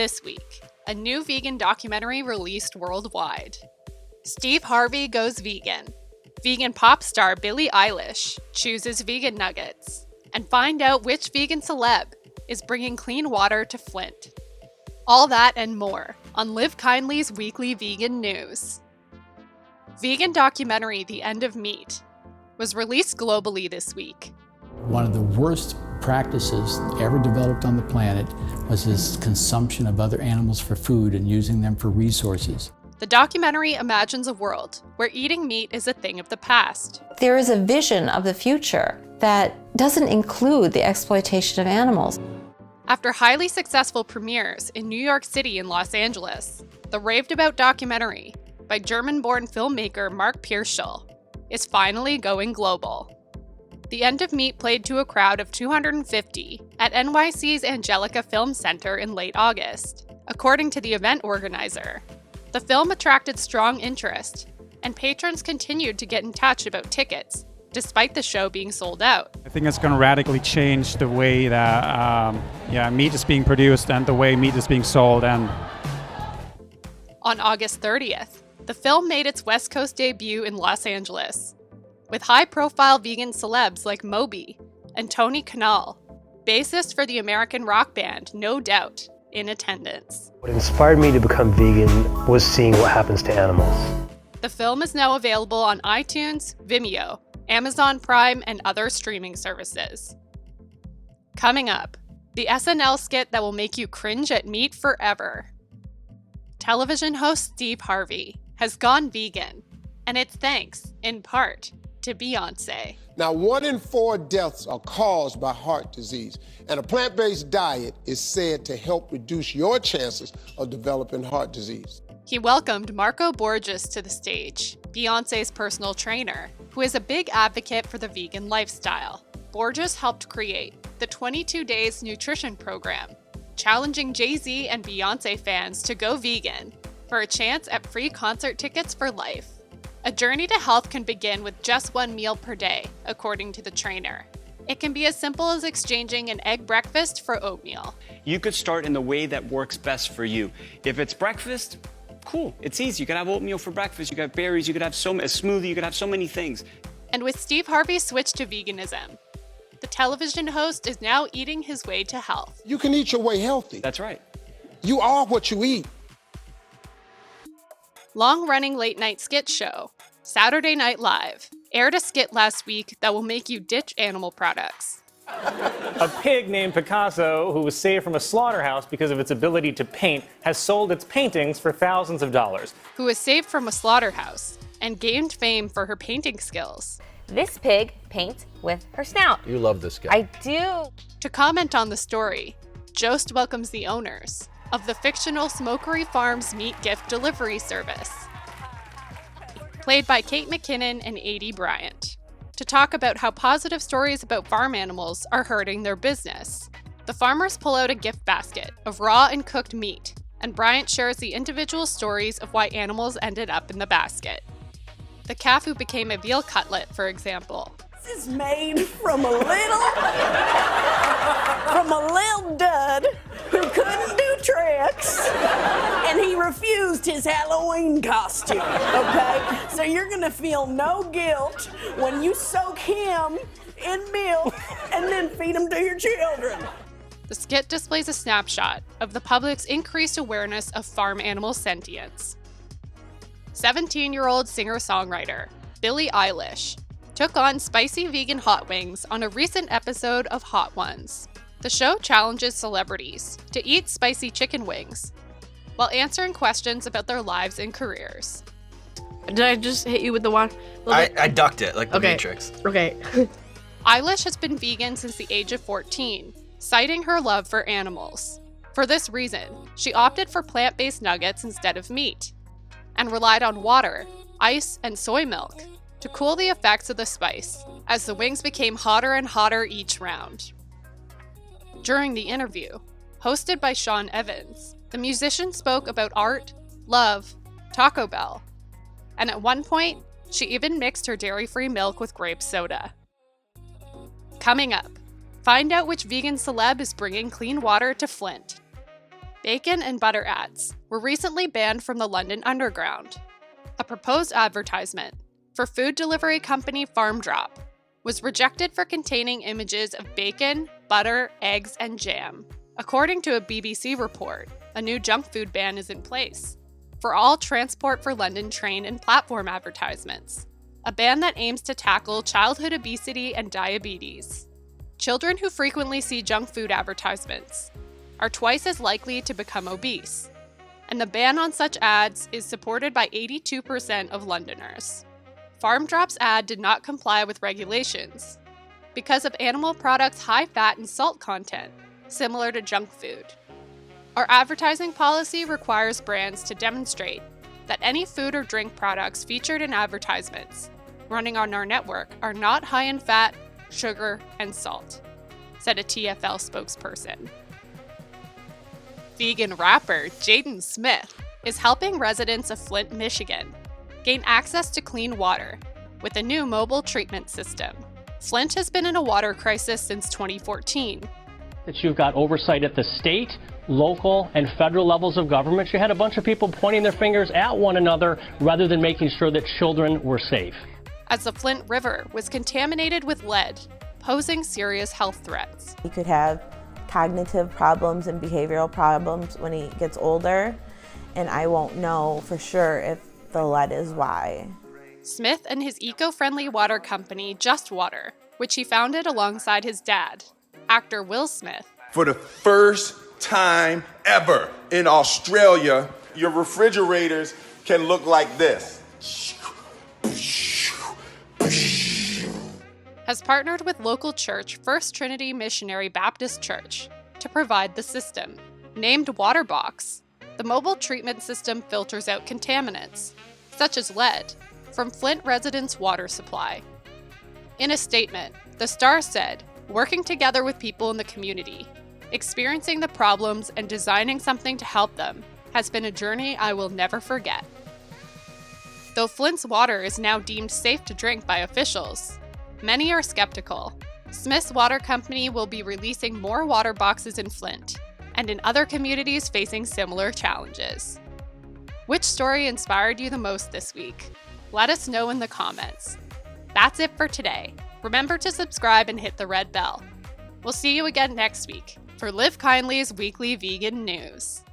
This week, a new vegan documentary released worldwide. Steve Harvey goes vegan. Vegan pop star Billie Eilish chooses vegan nuggets. And find out which vegan celeb is bringing clean water to Flint. All that and more on Live Kindly's weekly vegan news. Vegan documentary The End of Meat was released globally this week. One of the worst practices ever developed on the planet was this consumption of other animals for food and using them for resources. The documentary imagines a world where eating meat is a thing of the past. There is a vision of the future that doesn't include the exploitation of animals. After highly successful premieres in New York City and Los Angeles, the raved-about documentary by German-born filmmaker Marc Pirschl is finally going global. The End of Meat played to a crowd of 250 at NYC's Angelica Film Center in late August, according to the event organizer. The film attracted strong interest, and patrons continued to get in touch about tickets, despite the show being sold out. I think it's going to radically change the way that meat is being produced and the way meat is being sold. And on August 30th, the film made its West Coast debut in Los Angeles, with high-profile vegan celebs like Moby and Tony Kanal, bassist for the American rock band No Doubt, in attendance. What inspired me to become vegan was seeing what happens to animals. The film is now available on iTunes, Vimeo, Amazon Prime, and other streaming services. Coming up, the SNL skit that will make you cringe at meat forever. Television host Steve Harvey has gone vegan, and it's thanks, in part, to Beyonce. Now, 1 in 4 deaths are caused by heart disease, and a plant-based diet is said to help reduce your chances of developing heart disease. He welcomed Marco Borges to the stage, Beyonce's personal trainer, who is a big advocate for the vegan lifestyle. Borges helped create the 22 Days Nutrition Program, challenging Jay-Z and Beyonce fans to go vegan for a chance at free concert tickets for life. A journey to health can begin with just 1 meal per day, according to the trainer. It can be as simple as exchanging an egg breakfast for oatmeal. You could start in the way that works best for you. If it's breakfast, cool, it's easy. You could have oatmeal for breakfast, you could have berries, you could have a smoothie, you could have so many things. And with Steve Harvey's switch to veganism, the television host is now eating his way to health. You can eat your way healthy. That's right. You are what you eat. Long-running late-night skit show, Saturday Night Live, aired a skit last week that will make you ditch animal products. A pig named Picasso, who was saved from a slaughterhouse because of its ability to paint, has sold its paintings for thousands of dollars. Who was saved from a slaughterhouse and gained fame for her painting skills. This pig paints with her snout. You love this guy. I do. To comment on the story, Jost welcomes the owners of the fictional Smokery Farms meat gift delivery service, played by Kate McKinnon and Adie Bryant, to talk about how positive stories about farm animals are hurting their business. The farmers pull out a gift basket of raw and cooked meat, and Bryant shares the individual stories of why animals ended up in the basket. The calf who became a veal cutlet, for example. This is made from a little dud who couldn't do tricks, and he refused his Halloween costume, okay? So you're gonna feel no guilt when you soak him in milk and then feed him to your children. The skit displays a snapshot of the public's increased awareness of farm animal sentience. 17-year-old singer-songwriter Billie Eilish took on spicy vegan hot wings on a recent episode of Hot Ones. The show challenges celebrities to eat spicy chicken wings while answering questions about their lives and careers. Did I just hit you with the one? I ducked it like the Matrix. Okay. Eilish has been vegan since the age of 14, citing her love for animals. For this reason, she opted for plant-based nuggets instead of meat, and relied on water, ice, and soy milk to cool the effects of the spice as the wings became hotter and hotter each round. During the interview, hosted by Sean Evans, the musician spoke about art, love, Taco Bell, and at one point, she even mixed her dairy-free milk with grape soda. Coming up, find out which vegan celeb is bringing clean water to Flint. Bacon and butter ads were recently banned from the London Underground. A proposed advertisement for food delivery company Farm Drop was rejected for containing images of bacon, butter, eggs, and jam. According to a BBC report, a new junk food ban is in place for all Transport for London train and platform advertisements, a ban that aims to tackle childhood obesity and diabetes. Children who frequently see junk food advertisements are twice as likely to become obese, and the ban on such ads is supported by 82% of Londoners. Farm Drop's ad did not comply with regulations because of animal products' high fat and salt content, similar to junk food. Our advertising policy requires brands to demonstrate that any food or drink products featured in advertisements running on our network are not high in fat, sugar, and salt, said a TfL spokesperson. Vegan rapper Jaden Smith is helping residents of Flint, Michigan gain access to clean water with a new mobile treatment system. Flint has been in a water crisis since 2014. That you've got oversight at the state, local, and federal levels of government. You had a bunch of people pointing their fingers at one another rather than making sure that children were safe. As the Flint River was contaminated with lead, posing serious health threats. He could have cognitive problems and behavioral problems when he gets older, and I won't know for sure if the lead is why. Smith and his eco-friendly water company, Just Water, which he founded alongside his dad, actor Will Smith. For the first time ever in Australia, your refrigerators can look like this. Has partnered with local church First Trinity Missionary Baptist Church to provide the system. Named Waterbox, the mobile treatment system filters out contaminants, such as lead, from Flint residents' water supply. In a statement, the Star said, "Working together with people in the community, experiencing the problems and designing something to help them has been a journey I will never forget." Though Flint's water is now deemed safe to drink by officials, many are skeptical. Smith's water company will be releasing more water boxes in Flint and in other communities facing similar challenges. Which story inspired you the most this week? Let us know in the comments. That's it for today. Remember to subscribe and hit the red bell. We'll see you again next week for Live Kindly's weekly vegan news.